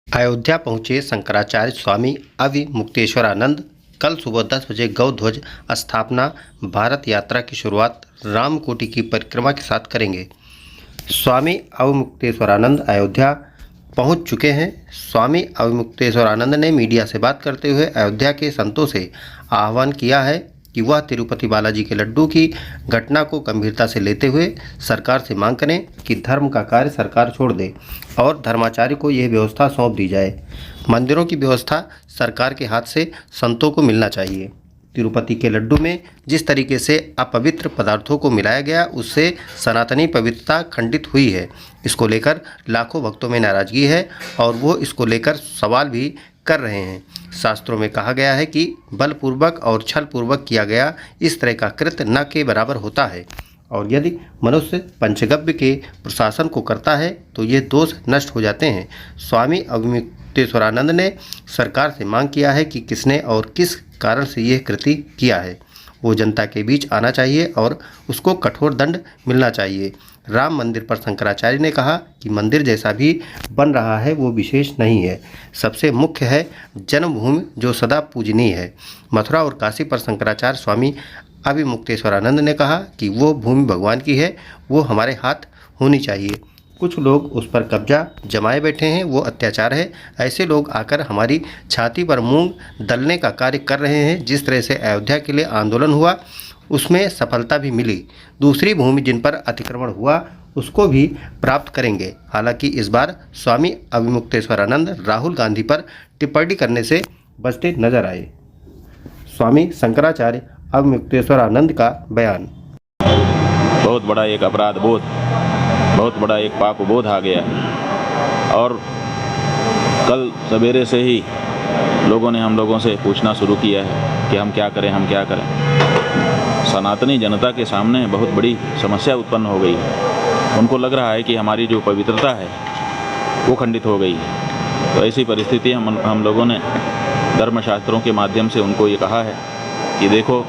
अयोध्या पहुंचे शंकराचार्य स्वामी अविमुक्तेश्वरानंद कल सुबह 10 बजे गौ ध्वज स्थापना भारत यात्रा की शुरुआत रामकोटि की परिक्रमा के साथ करेंगे। स्वामी अविमुक्तेश्वरानंद अयोध्या पहुंच चुके हैं। स्वामी अविमुक्तेश्वरानंद ने मीडिया से बात करते हुए अयोध्या के संतों से आह्वान किया है कि वह तिरुपति बालाजी के लड्डू की घटना को गंभीरता से लेते हुए सरकार से मांग करें कि धर्म का कार्य सरकार छोड़ दे और धर्माचार्य को यह व्यवस्था सौंप दी जाए। मंदिरों की व्यवस्था सरकार के हाथ से संतों को मिलना चाहिए। तिरुपति के लड्डू में जिस तरीके से अपवित्र पदार्थों को मिलाया गया उससे सनातनी पवित्रता खंडित हुई है। इसको लेकर लाखों भक्तों में नाराजगी है और वो इसको लेकर सवाल भी कर रहे हैं। शास्त्रों में कहा गया है कि बलपूर्वक और छलपूर्वक किया गया इस तरह का कृत्य न के बराबर होता है और यदि मनुष्य पंचगव्य के प्रशासन को करता है तो ये दोष नष्ट हो जाते हैं। स्वामी अविमुक्तेश्वरानंद ने सरकार से मांग किया है कि किसने और किस कारण से यह कृत्य किया है वो जनता के बीच आना चाहिए और उसको कठोर दंड मिलना चाहिए। राम मंदिर पर शंकराचार्य ने कहा कि मंदिर जैसा भी बन रहा है वो विशेष नहीं है, सबसे मुख्य है जन्मभूमि जो सदा पूजनीय है। मथुरा और काशी पर शंकराचार्य स्वामी अविमुक्तेश्वरानंद ने कहा कि वो भूमि भगवान की है, वो हमारे हाथ होनी चाहिए। कुछ लोग उस पर कब्जा जमाए बैठे हैं, वो अत्याचार है। ऐसे लोग आकर हमारी छाती पर मूंग दलने का कार्य कर रहे हैं। जिस तरह से अयोध्या के लिए आंदोलन हुआ उसमें सफलता भी मिली। दूसरी भूमि जिन पर अतिक्रमण हुआ उसको भी प्राप्त करेंगे। हालांकि इस बार स्वामी अविमुक्तेश्वरानंद राहुल गांधी पर टिप्पणी करने से बचते नजर आए। स्वामी शंकराचार्य अविमुक्तेश्वरानंद का बयान। बहुत बड़ा एक अपराध बोध, बहुत बड़ा एक पाप बोध आ गया और कल सवेरे से ही लोगों ने हम लोगों से पूछना शुरू किया है कि हम क्या करें। सनातनी जनता के सामने बहुत बड़ी समस्या उत्पन्न हो गई है। उनको लग रहा है कि हमारी जो पवित्रता है वो खंडित हो गई है। तो ऐसी परिस्थिति हम लोगों ने धर्मशास्त्रों के माध्यम से उनको ये कहा है कि देखो,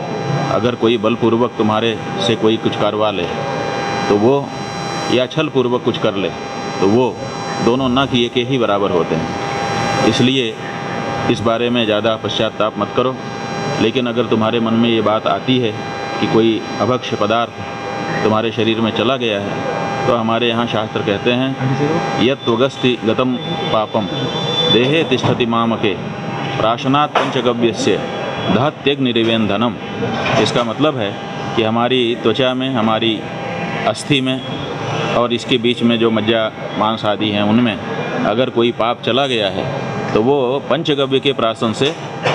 अगर कोई बलपूर्वक तुम्हारे से कोई कुछ करवा ले तो वो, या छलपूर्वक कुछ कर ले तो वो, दोनों ना किए के ही बराबर होते हैं। इसलिए इस बारे में ज़्यादा पश्चाताप मत करो। लेकिन अगर तुम्हारे मन में ये बात आती है कि कोई अभक्ष्य पदार्थ तुम्हारे शरीर में चला गया है तो हमारे यहाँ शास्त्र कहते हैं यत् त्वगस्ति गतम पापम देहे तिष्ठति मामके प्राशनात् पंचगव्यस्य दहत्यग्निरिवेन धनम। इसका मतलब है कि हमारी त्वचा में, हमारी अस्थि में और इसके बीच में जो मज्जा मांस आदि हैं उनमें अगर कोई पाप चला गया है तो वो पंचगव्य के प्राशन से,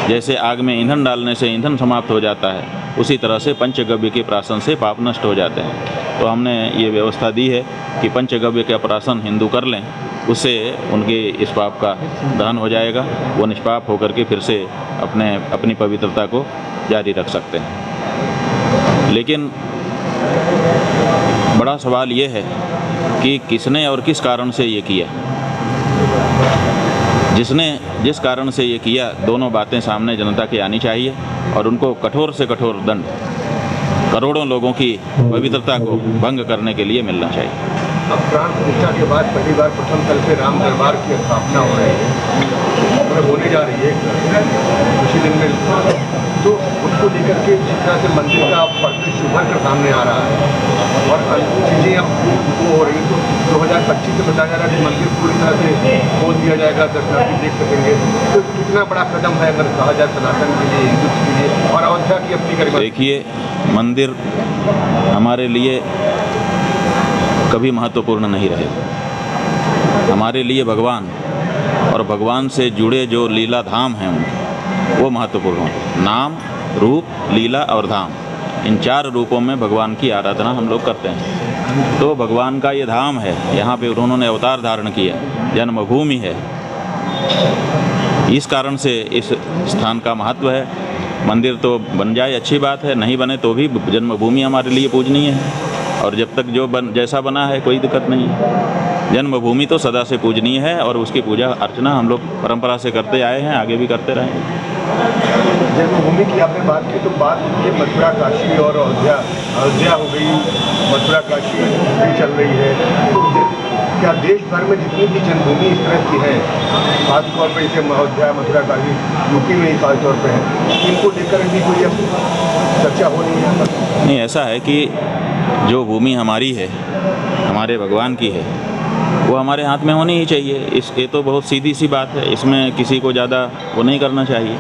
जैसे आग में ईंधन डालने से ईंधन समाप्त हो जाता है, उसी तरह से पंचगव्य के प्राशन से पाप नष्ट हो जाते हैं। तो हमने ये व्यवस्था दी है कि पंचगव्य का प्राशन हिंदू कर लें, उससे उनके इस पाप का दहन हो जाएगा। वो निष्पाप होकर के फिर से अपनी पवित्रता को जारी रख सकते हैं। लेकिन बड़ा सवाल ये है कि किसने और किस कारण से ये किया। जिसने जिस कारण से ये किया, दोनों बातें सामने जनता के आनी चाहिए और उनको कठोर से कठोर दंड करोड़ों लोगों की पवित्रता को भंग करने के लिए मिलना चाहिए। अब प्राण प्रतिष्ठा के बाद पहली बार प्रथम तल पे राम दरबार की स्थापना हो रही है, होने जा रही है उसी दिन में, तो उसको लेकर के जिस तरह से मंदिर का परिदृश्य उभर कर सामने आ रहा है और चीज़ें अब वो हो रही हैं, तो 2025 से बताया जा रहा है कि मंदिर पूरी तरह से खोल दिया जाएगा, दर्शनार्थी देख सकेंगे। तो कितना बड़ा कदम है अगर कहा जाए सनातन के लिए, हिंदुत्व के लिए और अयोध्या की अपनी गरिमा। देखिए, मंदिर हमारे लिए कभी महत्वपूर्ण नहीं रहे। हमारे लिए भगवान और भगवान से जुड़े जो लीला धाम हैं उनके, वो महत्वपूर्ण हैं। नाम, रूप, लीला और धाम, इन 4 रूपों में भगवान की आराधना हम लोग करते हैं। तो भगवान का ये धाम है, यहाँ पे उन्होंने अवतार धारण किया, जन्मभूमि है। इस कारण से इस स्थान का महत्व है। मंदिर तो बन जाए अच्छी बात है, नहीं बने तो भी जन्मभूमि हमारे लिए पूजनीय है और जब तक जो जैसा बना है कोई दिक्कत नहीं है। जन्मभूमि तो सदा से पूजनीय है और उसकी पूजा अर्चना हम लोग परंपरा से करते आए हैं, आगे भी करते रहेंगे। जन्मभूमि की आपने बात की तो बात ये मथुरा काशी और अयोध्या हो गई, मथुरा काशी भी चल रही है। क्या देश भर में जितनी भी जन्मभूमि इस तरह की है, खासतौर पर जैसे अयोध्या, मथुरा, काशी, यूपी में ही खासतौर पर है, इनको लेकर भी कोई अब चर्चा हो नहीं है? नहीं, ऐसा है कि जो भूमि हमारी है, हमारे भगवान की है, वो हमारे हाथ में होनी ही चाहिए। ये तो बहुत सीधी सी बात है, इसमें किसी को ज़्यादा वो नहीं करना चाहिए।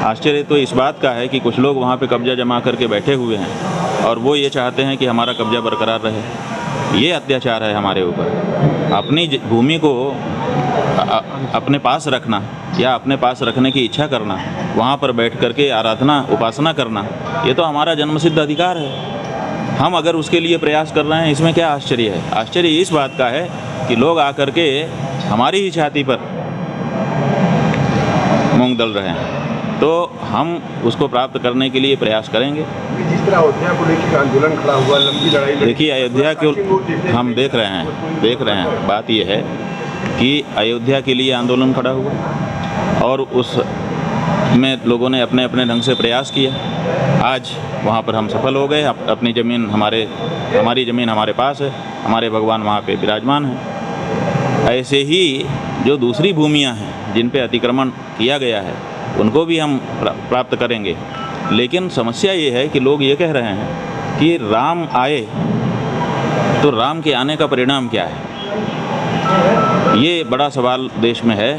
आश्चर्य तो इस बात का है कि कुछ लोग वहाँ पे कब्जा जमा करके बैठे हुए हैं और वो ये चाहते हैं कि हमारा कब्जा बरकरार रहे। ये अत्याचार है हमारे ऊपर। अपनी भूमि को अपने पास रखना या अपने पास रखने की इच्छा करना, वहाँ पर बैठ करके आराधना उपासना करना, ये तो हमारा जन्मसिद्ध अधिकार है। हम अगर उसके लिए प्रयास कर रहे हैं, इसमें क्या आश्चर्य है? आश्चर्य इस बात का है कि लोग आकर के हमारी ही छाती पर मूंग दल रहे हैं। तो हम उसको प्राप्त करने के लिए प्रयास करेंगे। जिस तरह अयोध्या को लेकर आंदोलन खड़ा हुआ, लंबी लड़ाई, देखिए अयोध्या को हम देख रहे हैं। बात यह है कि अयोध्या के लिए आंदोलन खड़ा हुआ और उसमें लोगों ने अपने अपने ढंग से प्रयास किया। आज वहाँ पर हम सफल हो गए। अपनी ज़मीन हमारी ज़मीन हमारे पास है, हमारे भगवान वहाँ पे विराजमान हैं। ऐसे ही जो दूसरी भूमियाँ हैं जिन पे अतिक्रमण किया गया है, उनको भी हम प्राप्त करेंगे। लेकिन समस्या ये है कि लोग ये कह रहे हैं कि राम आए तो राम के आने का परिणाम क्या है? ये बड़ा सवाल देश में है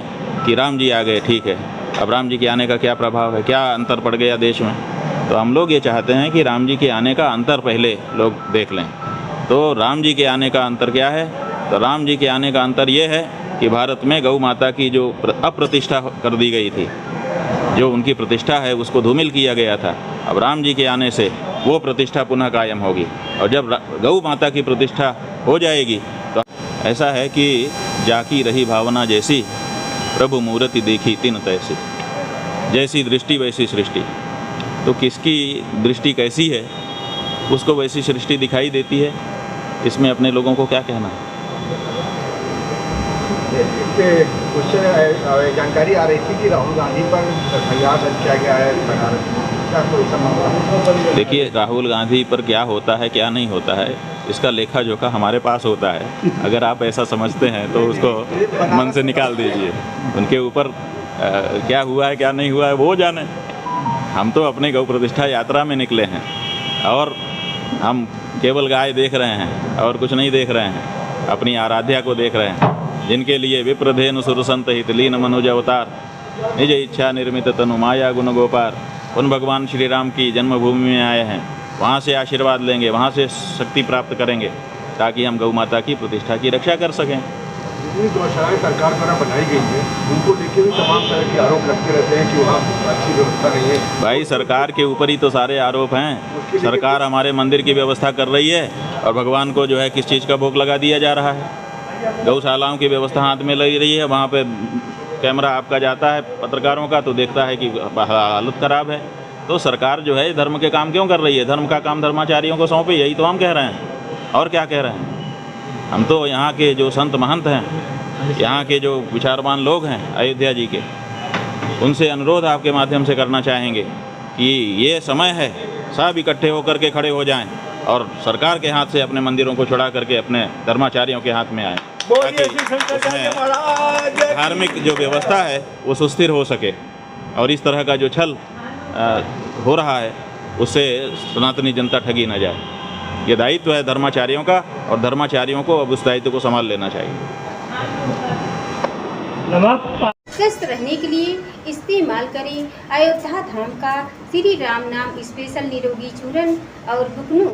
कि राम जी आ गए, ठीक है, अब राम जी के आने का क्या प्रभाव है, क्या अंतर पड़ गया देश में? तो हम लोग ये चाहते हैं कि राम जी के आने का अंतर पहले लोग देख लें। तो राम जी के आने का अंतर क्या है? तो राम जी के आने का अंतर ये है कि भारत में गौ माता की जो अप्रतिष्ठा कर दी गई थी, जो उनकी प्रतिष्ठा है, उसको धूमिल किया गया था। अब राम जी के आने से वो प्रतिष्ठा पुनः कायम होगी और जब गौ माता की प्रतिष्ठा हो जाएगी तो ऐसा है कि जाकी रही भावना जैसी, प्रभु मूर्ति देखी तिन तैसी, जैसी दृष्टि वैसी सृष्टि। तो किसकी दृष्टि कैसी है, उसको वैसी सृष्टि दिखाई देती है। इसमें अपने लोगों को क्या कहना है? उससे जानकारी आ रही थी कि राहुल गांधी पर प्रयास किया गया है, क्या कोई संबंध? देखिए, राहुल गांधी पर क्या होता है क्या नहीं होता है, इसका लेखा जोखा हमारे पास होता है। अगर आप ऐसा समझते हैं तो उसको मन से निकाल दीजिए। उनके ऊपर क्या हुआ है क्या नहीं हुआ है वो जाने। हम तो अपने गौ प्रतिष्ठा यात्रा में निकले हैं और हम केवल गाय देख रहे हैं और कुछ नहीं देख रहे हैं। अपनी आराध्या को देख रहे हैं, जिनके लिए विप्रधेनु सुरसंत हित लीन मनुज अवतार, निज इच्छा निर्मित तनु माया गुण गोपार। उन भगवान श्री राम की जन्मभूमि में आए हैं, वहाँ से आशीर्वाद लेंगे, वहाँ से शक्ति प्राप्त करेंगे ताकि हम गौ माता की प्रतिष्ठा की रक्षा कर सकें। जितनी गौशालाएं सरकार द्वारा बनाई गई है, उनको लेकर भी तमाम तरह के आरोप लगते रहते हैं कि वहाँ अच्छी व्यवस्था नहीं है। भाई, सरकार के ऊपर ही तो सारे आरोप हैं। सरकार हमारे मंदिर की व्यवस्था कर रही है और भगवान को जो है किस चीज़ का भोग लगा दिया जा रहा है। गौशालाओं की व्यवस्था हाथ में लगी रही है, वहाँ पे कैमरा आपका जाता है पत्रकारों का तो देखता है कि हालत ख़राब है। तो सरकार जो है धर्म के काम क्यों कर रही है? धर्म का काम धर्माचार्यों को सौंपे, यही तो हम कह रहे हैं। और क्या कह रहे हैं? हम तो यहाँ के जो संत महंत हैं, यहाँ के जो विचारवान लोग हैं अयोध्या जी के, उनसे अनुरोध आपके माध्यम से करना चाहेंगे कि ये समय है, सब इकट्ठे होकर के खड़े हो जाएं और सरकार के हाथ से अपने मंदिरों को छुड़ा करके अपने धर्माचार्यों के हाथ में आए, ताकि उसमें धार्मिक जो व्यवस्था है वो सुस्थिर हो सके और इस तरह का जो छल हो रहा है उससे सनातनी जनता ठगी न जाए। ये दायित्व है धर्माचार्यों का और धर्माचार्यों को अब उस दायित्व को संभाल लेना चाहिए। स्वस्थ रहने के लिए इस्तेमाल करें अयोध्या धाम का श्री राम नाम स्पेशल निरोगी चूर्ण और बुकनू।